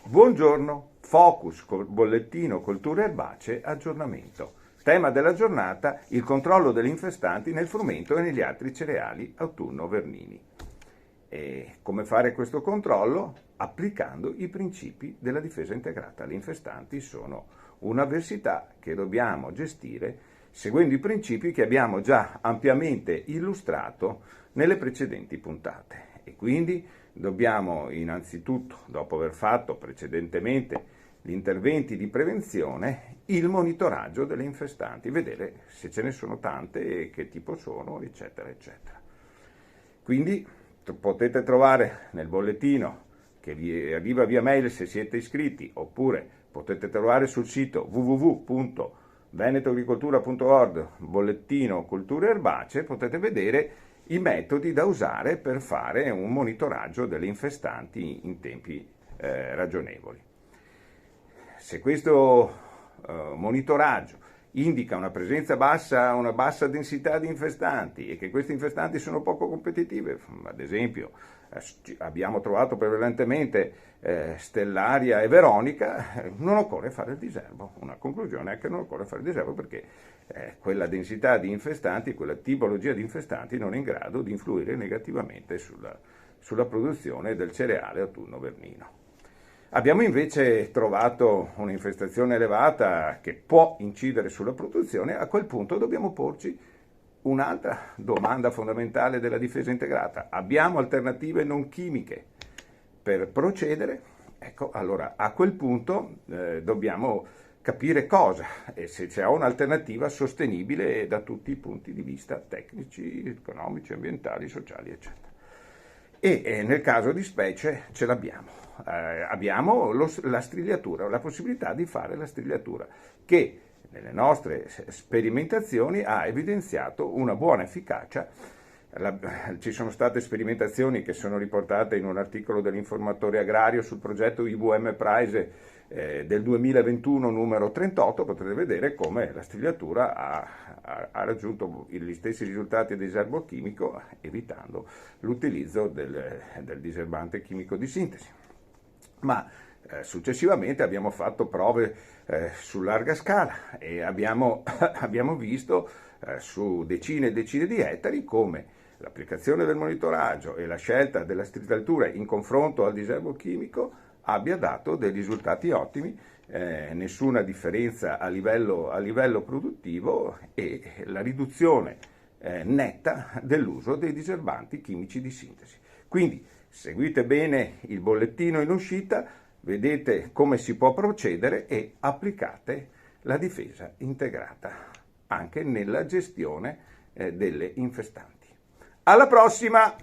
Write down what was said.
Buongiorno, focus col bollettino colture erbacee, aggiornamento. Tema della giornata, il controllo degli infestanti nel frumento e negli altri cereali autunno-vernini. E come fare questo controllo? Applicando i principi della difesa integrata. Gli infestanti sono un'avversità che dobbiamo gestire seguendo i principi che abbiamo già ampiamente illustrato nelle precedenti puntate. E quindi dobbiamo innanzitutto, dopo aver fatto precedentemente gli interventi di prevenzione, il monitoraggio delle infestanti, vedere se ce ne sono tante e che tipo sono, eccetera, eccetera. Quindi potete trovare nel bollettino che vi arriva via mail se siete iscritti, oppure potete trovare sul sito www.venetoagricoltura.org bollettino culture erbacee, potete vedere i metodi da usare per fare un monitoraggio delle infestanti in tempi ragionevoli. Se questo monitoraggio indica una presenza bassa, una bassa densità di infestanti e che queste infestanti sono poco competitive, ad esempio abbiamo trovato prevalentemente Stellaria e Veronica, non occorre fare il diserbo. Una conclusione è che non occorre fare il diserbo perché quella densità di infestanti, quella tipologia di infestanti non è in grado di influire negativamente sulla produzione del cereale autunno-vernino. Abbiamo invece trovato un'infestazione elevata che può incidere sulla produzione, a quel punto dobbiamo porci un'altra domanda fondamentale della difesa integrata. Abbiamo alternative non chimiche per procedere? Ecco, allora a quel punto dobbiamo capire cosa e se c'è un'alternativa sostenibile da tutti i punti di vista tecnici, economici, ambientali, sociali, eccetera. E nel caso di specie ce l'abbiamo. Abbiamo la strigliatura, la possibilità di fare la strigliatura, che nelle nostre sperimentazioni ha evidenziato una buona efficacia. Ci sono state sperimentazioni che sono riportate in un articolo dell'Informatore Agrario sul progetto IVM Prize del 2021 numero 38, potrete vedere come la strigliatura ha raggiunto gli stessi risultati del diserbo chimico evitando l'utilizzo del diserbante chimico di sintesi. Ma successivamente abbiamo fatto prove su larga scala e abbiamo visto su decine e decine di ettari come l'applicazione del monitoraggio e la scelta della strigliatura in confronto al diserbo chimico abbia dato dei risultati ottimi, nessuna differenza a livello produttivo e la riduzione netta dell'uso dei diserbanti chimici di sintesi. Quindi seguite bene il bollettino in uscita, vedete come si può procedere e applicate la difesa integrata anche nella gestione delle infestanti. Alla prossima!